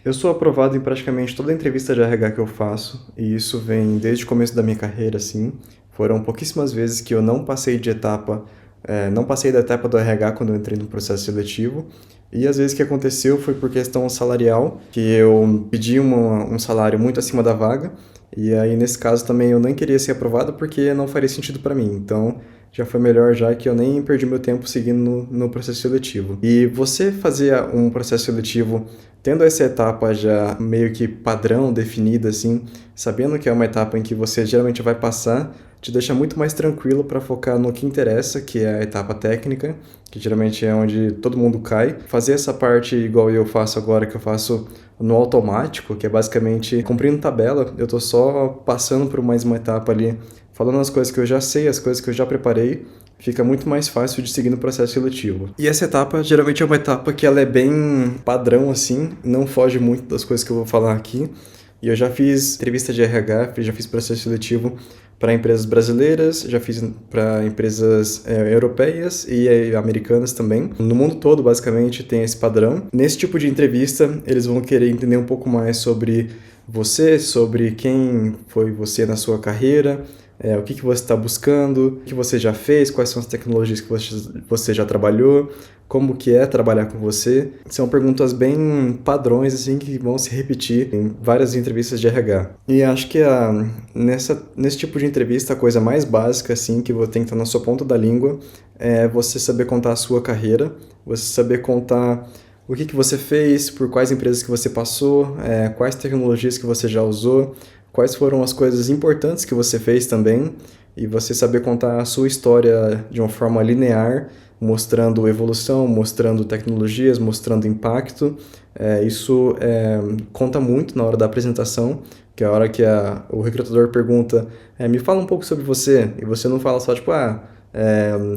Eu sou aprovado em praticamente toda entrevista de RH que eu faço, e isso vem desde o começo da minha carreira, assim. Foram pouquíssimas vezes que eu não passei de etapa, não passei da etapa do RH quando eu entrei no processo seletivo. E às vezes o que aconteceu foi por questão salarial, que eu pedi um salário muito acima da vaga, e aí nesse caso também eu nem queria ser aprovado porque não faria sentido para mim. Então já foi melhor já que eu nem perdi meu tempo seguindo no processo seletivo. E você fazer um processo seletivo tendo essa etapa já meio que padrão, definida assim, sabendo que é uma etapa em que você geralmente vai passar, te deixa muito mais tranquilo para focar no que interessa, que é a etapa técnica, que geralmente é onde todo mundo cai. Fazer essa parte igual eu faço agora, que eu faço no automático, que é basicamente cumprindo tabela, eu tô só passando por mais uma etapa ali, falando as coisas que eu já sei, as coisas que eu já preparei, fica muito mais fácil de seguir no processo seletivo. E essa etapa geralmente é uma etapa que ela é bem padrão assim, não foge muito das coisas que eu vou falar aqui. E eu já fiz entrevista de RH, já fiz processo seletivo para empresas brasileiras, já fiz para empresas europeias e americanas também. No mundo todo, basicamente, tem esse padrão. Nesse tipo de entrevista, eles vão querer entender um pouco mais sobre você, sobre quem foi você na sua carreira, o que você está buscando, o que você já fez, quais são as tecnologias que você já trabalhou, como que é trabalhar com você. São perguntas bem padrões, assim, que vão se repetir em várias entrevistas de RH. E acho que nesse tipo de entrevista, a coisa mais básica, assim, que tem que estar na sua ponta da língua é você saber contar a sua carreira, você saber contar o que você fez, por quais empresas que você passou, quais tecnologias que você já usou, quais foram as coisas importantes que você fez também, e você saber contar a sua história de uma forma linear, mostrando evolução, mostrando tecnologias, mostrando impacto. Isso conta muito na hora da apresentação, que é a hora que o recrutador pergunta, me fala um pouco sobre você, e você não fala só tipo,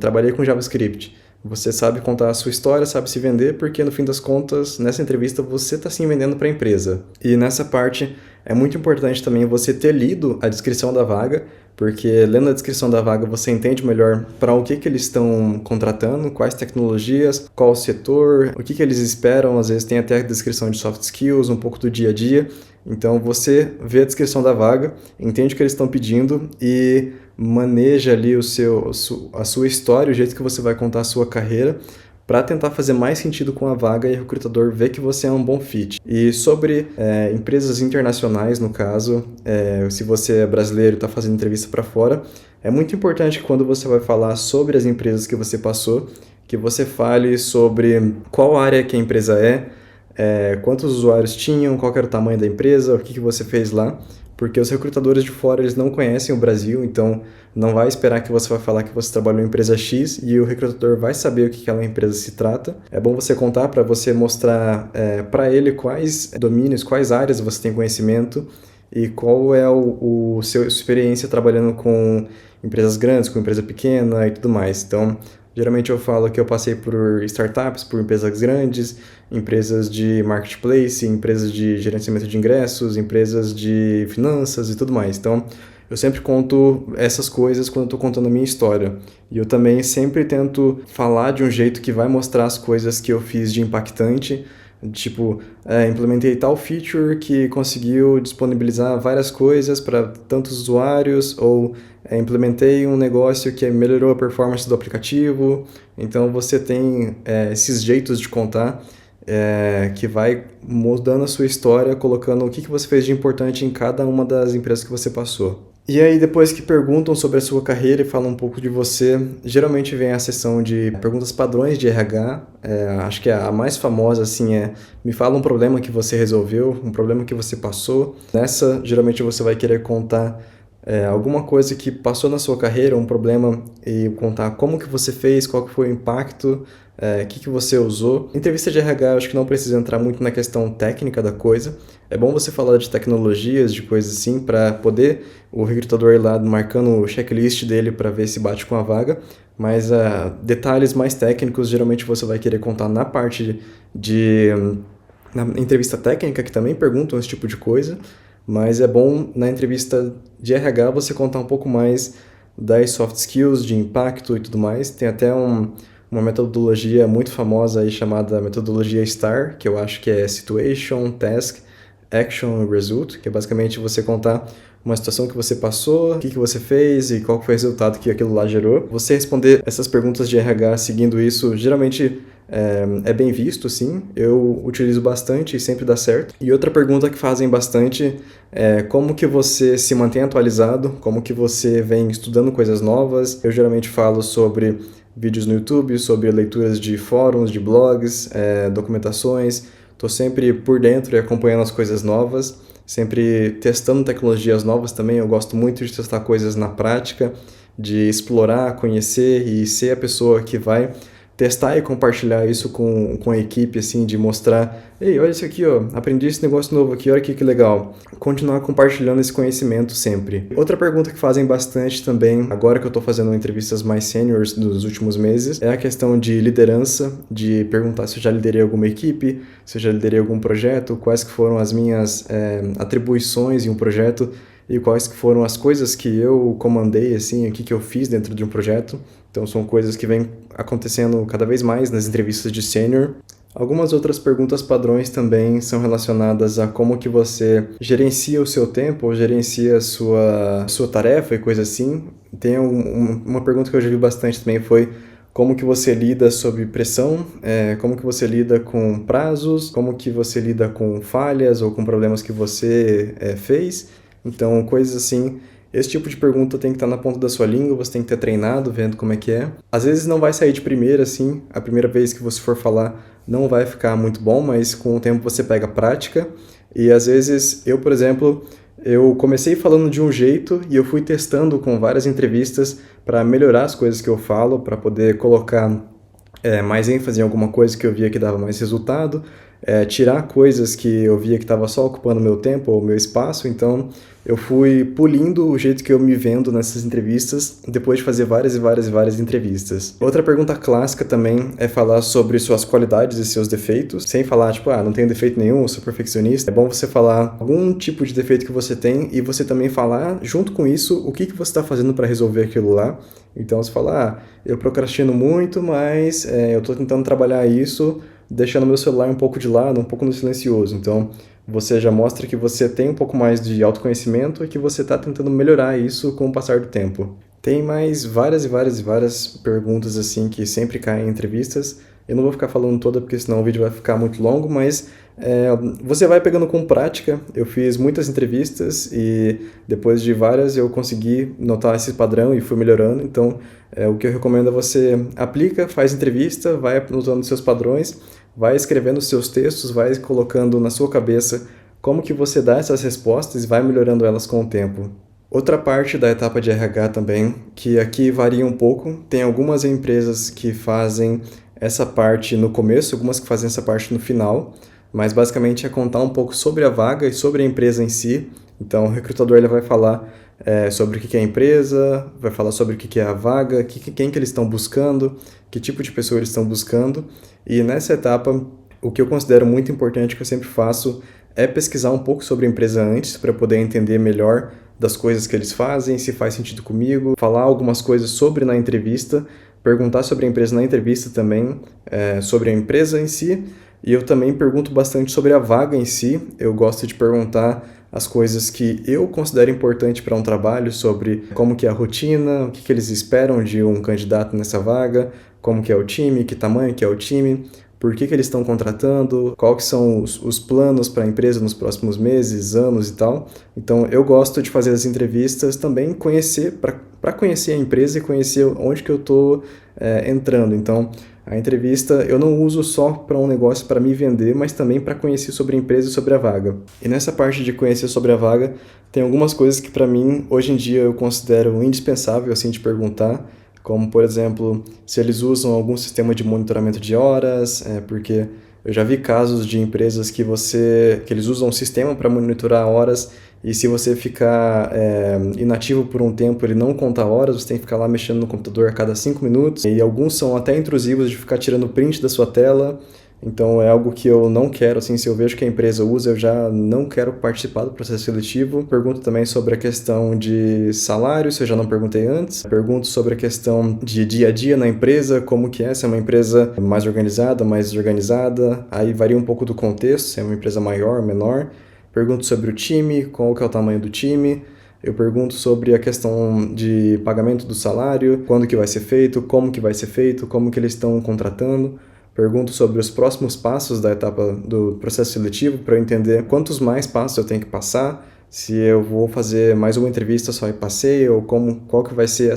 trabalhei com JavaScript. Você sabe contar a sua história, sabe se vender, porque no fim das contas, nessa entrevista, você está se vendendo para a empresa. E nessa parte, é muito importante também você ter lido a descrição da vaga, porque lendo a descrição da vaga você entende melhor para o que eles estão contratando, quais tecnologias, qual setor, o que eles esperam. Às vezes tem até a descrição de soft skills, um pouco do dia a dia. Então você vê a descrição da vaga, entende o que eles estão pedindo e maneja ali a sua história, o jeito que você vai contar a sua carreira, para tentar fazer mais sentido com a vaga e o recrutador ver que você é um bom fit. E sobre empresas internacionais, no caso, se você é brasileiro e está fazendo entrevista para fora, é muito importante que quando você vai falar sobre as empresas que você passou, que você fale sobre qual área que a empresa quantos usuários tinham, qual era o tamanho da empresa, o que você fez lá, porque os recrutadores de fora eles não conhecem o Brasil, então não vai esperar que você vai falar que você trabalhou em empresa X e o recrutador vai saber o que aquela empresa se trata. É bom você contar para você mostrar para ele quais domínios, quais áreas você tem conhecimento e qual é sua experiência trabalhando com empresas grandes, com empresa pequena e tudo mais. Então, geralmente eu falo que eu passei por startups, por empresas grandes, empresas de marketplace, empresas de gerenciamento de ingressos, empresas de finanças e tudo mais. Então, eu sempre conto essas coisas quando eu estou contando a minha história. E eu também sempre tento falar de um jeito que vai mostrar as coisas que eu fiz de impactante. Tipo, implementei tal feature que conseguiu disponibilizar várias coisas para tantos usuários, ou implementei um negócio que melhorou a performance do aplicativo. Então você tem esses jeitos de contar que vai mudando a sua história, colocando o que você fez de importante em cada uma das empresas que você passou. E aí, depois que perguntam sobre a sua carreira e falam um pouco de você, geralmente vem a sessão de perguntas padrões de RH. Acho que a mais famosa, assim, me fala um problema que você resolveu, um problema que você passou. Nessa, geralmente você vai querer contar alguma coisa que passou na sua carreira, um problema, e contar como que você fez, qual que foi o impacto, o que você usou. Entrevista de RH, eu acho que não precisa entrar muito na questão técnica da coisa. É bom você falar de tecnologias, de coisas assim, para poder o recrutador ir lá marcando o checklist dele para ver se bate com a vaga. Mas detalhes mais técnicos, geralmente você vai querer contar na parte na entrevista técnica, que também perguntam esse tipo de coisa. Mas é bom na entrevista de RH você contar um pouco mais das soft skills, de impacto e tudo mais. Tem até uma metodologia muito famosa aí chamada metodologia STAR, que eu acho que é Situation, Task, Action e Result, que é basicamente você contar uma situação que você passou, o que você fez e qual foi o resultado que aquilo lá gerou. Você responder essas perguntas de RH seguindo isso, geralmente é bem visto, sim. Eu utilizo bastante e sempre dá certo. E outra pergunta que fazem bastante é como que você se mantém atualizado, como que você vem estudando coisas novas. Eu geralmente falo sobre vídeos no YouTube, sobre leituras de fóruns, de blogs, documentações. Estou sempre por dentro e acompanhando as coisas novas, sempre testando tecnologias novas também. Eu gosto muito de testar coisas na prática, de explorar, conhecer e ser a pessoa que vai testar e compartilhar isso com a equipe, assim, de mostrar, ei, olha isso aqui, ó, aprendi esse negócio novo aqui, olha aqui que legal. Continuar compartilhando esse conhecimento sempre. Outra pergunta que fazem bastante também, agora que eu tô fazendo entrevistas mais seniors nos últimos meses, é a questão de liderança, de perguntar se eu já liderei alguma equipe, se eu já liderei algum projeto, quais que foram as minhas atribuições em um projeto e quais que foram as coisas que eu comandei, assim, o que eu fiz dentro de um projeto. Então são coisas que vêm acontecendo cada vez mais nas entrevistas de sênior. Algumas outras perguntas padrões também são relacionadas a como que você gerencia o seu tempo, ou gerencia a sua tarefa e coisa assim. Tem uma pergunta que eu já vi bastante também, foi como que você lida sob pressão, como que você lida com prazos, como que você lida com falhas ou com problemas que você fez. Então, coisas assim, esse tipo de pergunta tem que estar na ponta da sua língua, você tem que ter treinado, vendo como é que é. Às vezes não vai sair de primeira, assim, a primeira vez que você for falar não vai ficar muito bom, mas com o tempo você pega prática. E às vezes, eu, por exemplo, eu comecei falando de um jeito e eu fui testando com várias entrevistas para melhorar as coisas que eu falo, para poder colocar mais ênfase em alguma coisa que eu via que dava mais resultado, tirar coisas que eu via que estava só ocupando meu tempo ou meu espaço. Então eu fui pulindo o jeito que eu me vendo nessas entrevistas depois de fazer várias e várias e várias entrevistas. Outra pergunta clássica também é falar sobre suas qualidades e seus defeitos, sem falar tipo, não tenho defeito nenhum, sou perfeccionista. É bom você falar algum tipo de defeito que você tem e você também falar junto com isso o que você está fazendo para resolver aquilo lá. Então você fala, eu procrastino muito, mas eu estou tentando trabalhar isso deixando meu celular um pouco de lado, um pouco no silencioso. Então você já mostra que você tem um pouco mais de autoconhecimento e que você está tentando melhorar isso com o passar do tempo. Tem mais várias e várias e várias perguntas assim que sempre caem em entrevistas. Eu não vou ficar falando toda porque senão o vídeo vai ficar muito longo, mas você vai pegando com prática. Eu fiz muitas entrevistas e depois de várias eu consegui notar esse padrão e fui melhorando. Então o que eu recomendo é você aplica, faz entrevista, vai anotando seus padrões, vai escrevendo seus textos, vai colocando na sua cabeça como que você dá essas respostas e vai melhorando elas com o tempo. Outra parte da etapa de RH também, que aqui varia um pouco, tem algumas empresas que fazem essa parte no começo, algumas que fazem essa parte no final, mas basicamente é contar um pouco sobre a vaga e sobre a empresa em si. Então o recrutador ele vai falar sobre o que é a empresa, vai falar sobre o que é a vaga, quem que eles estão buscando, que tipo de pessoa eles estão buscando. E nessa etapa, o que eu considero muito importante, que eu sempre faço, é pesquisar um pouco sobre a empresa antes, para poder entender melhor das coisas que eles fazem, se faz sentido comigo, falar algumas coisas sobre na entrevista, perguntar sobre a empresa na entrevista também, sobre a empresa em si. E eu também pergunto bastante sobre a vaga em si. Eu gosto de perguntar as coisas que eu considero importante para um trabalho, sobre como que é a rotina, o que eles esperam de um candidato nessa vaga, como que é o time, que tamanho que é o time, por que eles estão contratando, quais que são os planos para a empresa nos próximos meses, anos e tal. Então eu gosto de fazer as entrevistas também para conhecer a empresa e conhecer onde que eu estou entrando. Então a entrevista eu não uso só para um negócio para me vender, mas também para conhecer sobre a empresa e sobre a vaga. E nessa parte de conhecer sobre a vaga, tem algumas coisas que para mim, hoje em dia, eu considero indispensável assim, de perguntar, como, por exemplo, se eles usam algum sistema de monitoramento de horas, porque eu já vi casos de empresas que eles usam um sistema para monitorar horas e se você ficar inativo por um tempo, ele não conta horas, você tem que ficar lá mexendo no computador a cada 5 minutos. E alguns são até intrusivos de ficar tirando print da sua tela. Então é algo que eu não quero, assim, se eu vejo que a empresa usa, eu já não quero participar do processo seletivo. Pergunto também sobre a questão de salário, se eu já não perguntei antes. Pergunto sobre a questão de dia a dia na empresa, como que é, se é uma empresa mais organizada, mais desorganizada. Aí varia um pouco do contexto, se é uma empresa maior, menor. Pergunto sobre o time, qual que é o tamanho do time. Eu pergunto sobre a questão de pagamento do salário, quando que vai ser feito, como que vai ser feito, como que eles estão contratando. Pergunto sobre os próximos passos da etapa do processo seletivo para eu entender quantos mais passos eu tenho que passar, se eu vou fazer mais uma entrevista só e passei, ou qual que vai ser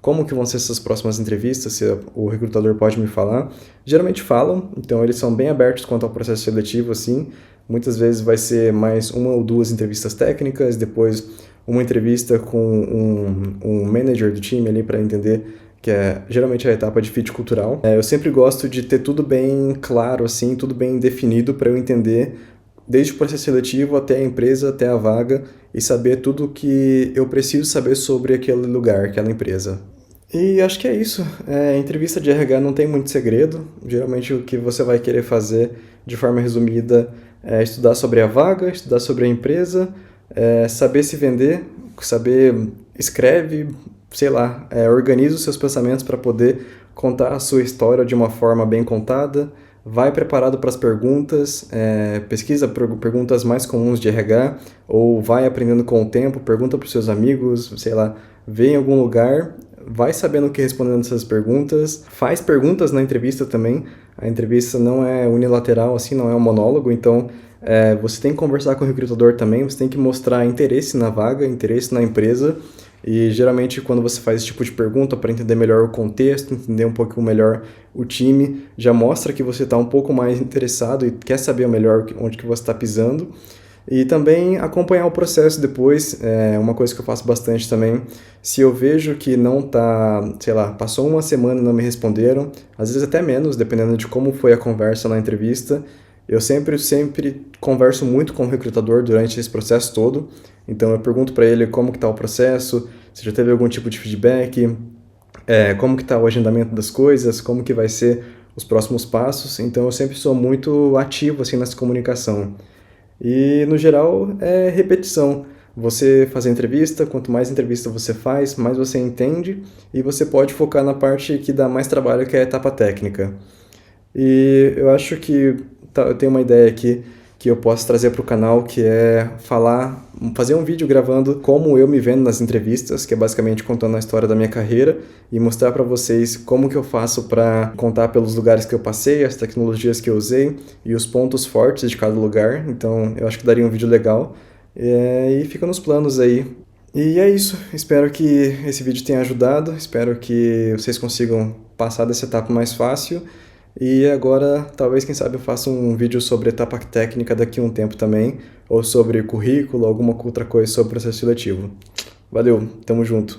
como que vão ser essas próximas entrevistas, se o recrutador pode me falar. Geralmente falam, então eles são bem abertos quanto ao processo seletivo, assim. Muitas vezes vai ser mais uma ou duas entrevistas técnicas, depois uma entrevista com um manager do time ali para entender que é geralmente a etapa de fit cultural. Eu sempre gosto de ter tudo bem claro, assim, tudo bem definido para eu entender desde o processo seletivo até a empresa, até a vaga e saber tudo o que eu preciso saber sobre aquele lugar, aquela empresa. E acho que é isso. Entrevista de RH não tem muito segredo. Geralmente o que você vai querer fazer de forma resumida é estudar sobre a vaga, estudar sobre a empresa, saber se vender, saber escreve, sei lá, organiza os seus pensamentos para poder contar a sua história de uma forma bem contada, vai preparado para as perguntas, pesquisa perguntas mais comuns de RH, ou vai aprendendo com o tempo, pergunta para os seus amigos, sei lá, vê em algum lugar, vai sabendo o que respondendo essas perguntas, faz perguntas na entrevista também, a entrevista não é unilateral, assim, não é um monólogo, então você tem que conversar com o recrutador também, você tem que mostrar interesse na vaga, interesse na empresa, e geralmente quando você faz esse tipo de pergunta para entender melhor o contexto, entender um pouco melhor o time, já mostra que você está um pouco mais interessado e quer saber melhor onde que você está pisando. E também acompanhar o processo depois, uma coisa que eu faço bastante também, se eu vejo que não tá, sei lá, passou uma semana e não me responderam, às vezes até menos, dependendo de como foi a conversa na entrevista, eu sempre converso muito com o recrutador durante esse processo todo, então eu pergunto para ele como que tá o processo, se já teve algum tipo de feedback, como que tá o agendamento das coisas, como que vai ser os próximos passos, então eu sempre sou muito ativo assim nessa comunicação. E, no geral, é repetição. Você fazer entrevista, quanto mais entrevista você faz, mais você entende e você pode focar na parte que dá mais trabalho, que é a etapa técnica. E eu acho que eu tenho uma ideia aqui que eu posso trazer para o canal, que é fazer um vídeo gravando como eu me vendo nas entrevistas, que é basicamente contando a história da minha carreira e mostrar para vocês como que eu faço para contar pelos lugares que eu passei, as tecnologias que eu usei e os pontos fortes de cada lugar. Então eu acho que daria um vídeo legal e fica nos planos aí. E é isso, espero que esse vídeo tenha ajudado, espero que vocês consigam passar dessa etapa mais fácil. E agora, talvez, quem sabe, eu faça um vídeo sobre etapa técnica daqui a um tempo também, ou sobre currículo, alguma outra coisa sobre processo seletivo. Valeu, tamo junto.